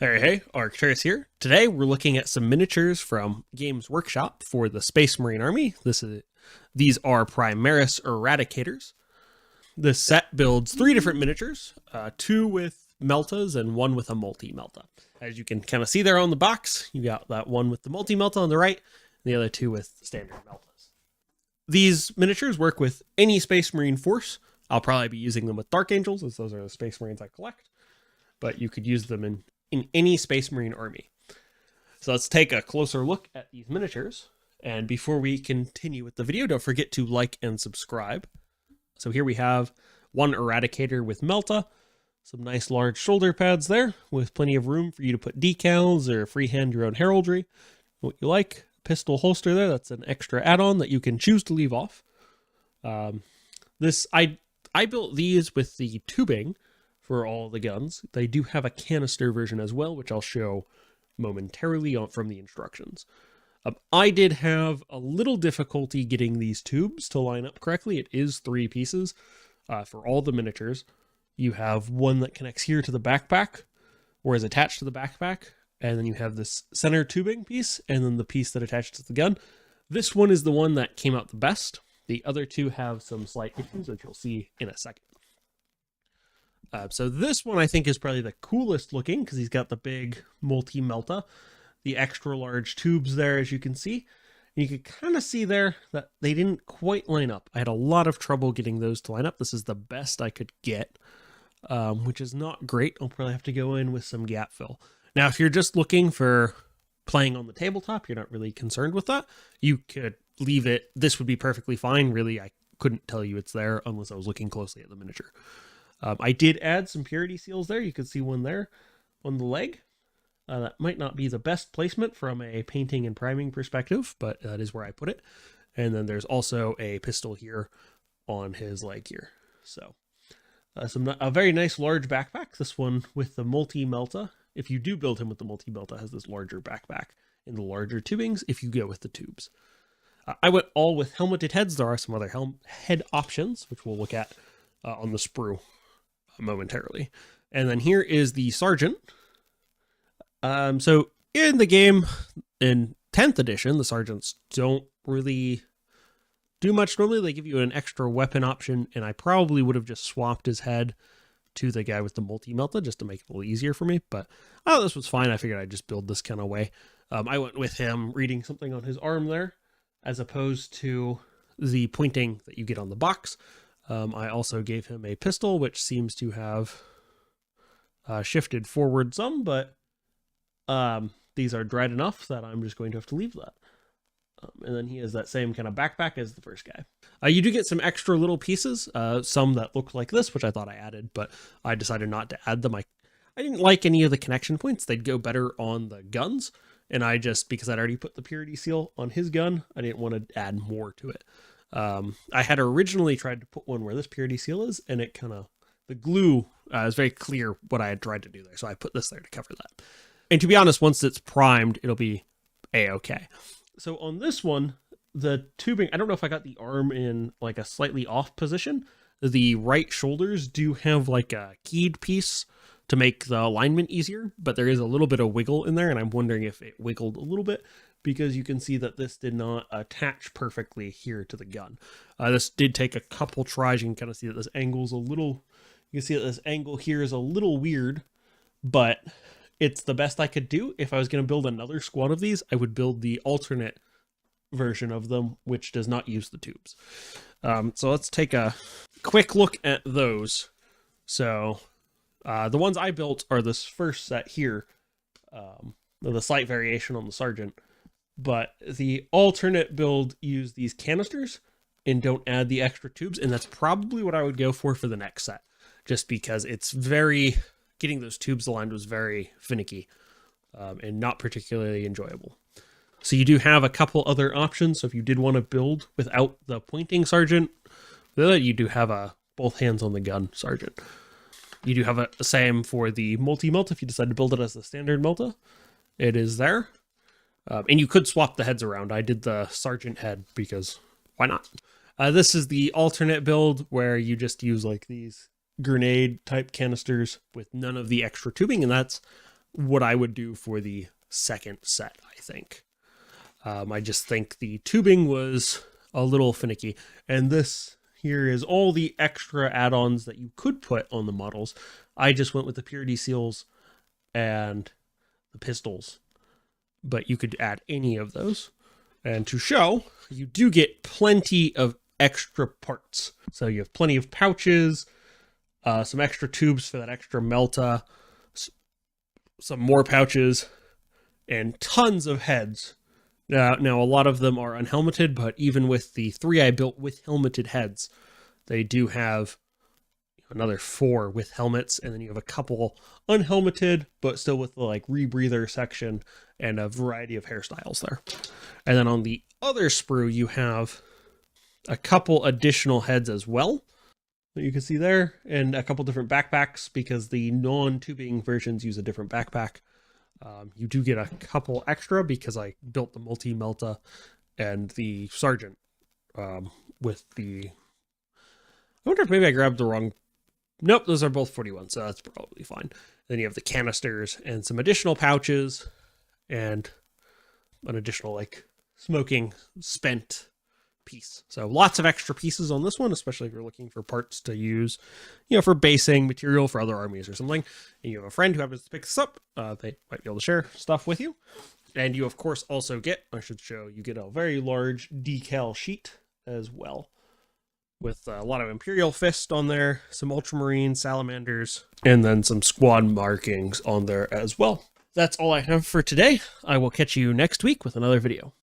Hey, Arcturus here. Today we're looking at some miniatures from Games Workshop for the Space Marine Army. These are Primaris Eradicators. This set builds 3 different miniatures, 2 with meltas and 1 with a multi-melta. As you can kind of see there on the box, you got that one with the multi-melta on the right, and the other 2 with standard meltas. These miniatures work with any Space Marine force. I'll probably be using them with Dark Angels, as those are the Space Marines I collect, but you could use them in any Space Marine army. So let's take a closer look at these miniatures. And before we continue with the video, don't forget to like and subscribe. So here we have one Eradicator with Melta, some nice large shoulder pads there with plenty of room for you to put decals or freehand your own heraldry. What you like, pistol holster there, that's an extra add-on that you can choose to leave off. I built these with the tubing for all the guns. They do have a canister version as well, which I'll show momentarily from the instructions. I did have a little difficulty getting these tubes to line up correctly. It is 3 pieces for all the miniatures. You have one that connects here to the backpack, or is attached to the backpack, and then you have this center tubing piece, and then the piece that attaches to the gun. This one is the one that came out the best. The other 2 have some slight issues, which you'll see in a second. So this one I think is probably the coolest looking because he's got the big multi-melta, the extra large tubes there, as you can see. And you can kind of see there that they didn't quite line up. I had a lot of trouble getting those to line up. This is the best I could get, which is not great. I'll probably have to go in with some gap fill. Now, if you're just looking for playing on the tabletop, you're not really concerned with that, you could leave it. This would be perfectly fine. Really, I couldn't tell you it's there unless I was looking closely at the miniature. I did add some purity seals there. You can see one there on the leg. That might not be the best placement from a painting and priming perspective, but that is where I put it. And then there's also a pistol here on his leg here. So a very nice large backpack. This one with the multi-melta. If you do build him with the multi-melta, has this larger backpack and the larger tubings if you go with the tubes. I went all with helmeted heads. There are some other head options, which we'll look at on the sprue momentarily. And then here is the sergeant. So in the game in 10th edition, the sergeants don't really do much normally. They give you an extra weapon option, and I probably would have just swapped his head to the guy with the multi-melta just to make it a little easier for me, but this was fine. I figured I'd just build this kind of way. I went with him reading something on his arm there as opposed to the pointing that you get on the box. I also gave him a pistol, which seems to have shifted forward some, but these are dried enough that I'm just going to have to leave that. And then he has that same kind of backpack as the first guy. You do get some extra little pieces, some that look like this, which I thought I added, but I decided not to add them. I didn't like any of the connection points. They'd go better on the guns, and because I'd already put the purity seal on his gun, I didn't want to add more to it. I had originally tried to put one where this purity seal is, and it the glue is very clear what I had tried to do there. So I put this there to cover that. And to be honest, once it's primed, it'll be a-okay. So on this one, the tubing, I don't know if I got the arm in like a slightly off position. The right shoulders do have like a keyed piece to make the alignment easier, but there is a little bit of wiggle in there, and I'm wondering if it wiggled a little bit, because you can see that this did not attach perfectly here to the gun. This did take a couple tries. You can kind of see that this angle's you can see that this angle here is a little weird, but it's the best I could do. If I was going to build another squad of these, I would build the alternate version of them, which does not use the tubes. So let's take a quick look at those. So the ones I built are this first set here, the slight variation on the sergeant. But the alternate build use these canisters and don't add the extra tubes, and that's probably what I would go for the next set, just because it's getting those tubes aligned was very finicky and not particularly enjoyable. So you do have a couple other options. So if you did want to build without the pointing sergeant, you do have both hands on the gun sergeant. You do have a same for the multi-melta. If you decide to build it as the standard melta, it is there. And you could swap the heads around. I did the sergeant head because why not? This is the alternate build where you just use like these grenade type canisters with none of the extra tubing, and that's what I would do for the second set, I think. I just think the tubing was a little finicky. And this here is all the extra add-ons that you could put on the models. I just went with the purity seals and the pistols, but you could add any of those. And to show, you do get plenty of extra parts. So you have plenty of pouches, some extra tubes for that extra melta, some more pouches, and tons of heads. Now, a lot of them are unhelmeted, but even with the 3 I built with helmeted heads, they do have another 4 with helmets, and then you have a couple unhelmeted, but still with the like rebreather section and a variety of hairstyles there. And then on the other sprue, you have a couple additional heads as well that you can see there, and a couple different backpacks because the non-tubing versions use a different backpack. You do get a couple extra because I built the multi-melta and the sergeant with the... I wonder if maybe I grabbed the wrong... Nope, those are both 41, so that's probably fine. Then you have the canisters and some additional pouches and an additional like smoking spent piece. So lots of extra pieces on this one, especially if you're looking for parts to use, for basing material for other armies or something. And you have a friend who happens to pick this up. They might be able to share stuff with you. And you, of course, also get, you get a very large decal sheet as well, with a lot of Imperial Fist on there, some Ultramarine Salamanders, and then some squad markings on there as well. That's all I have for today. I will catch you next week with another video.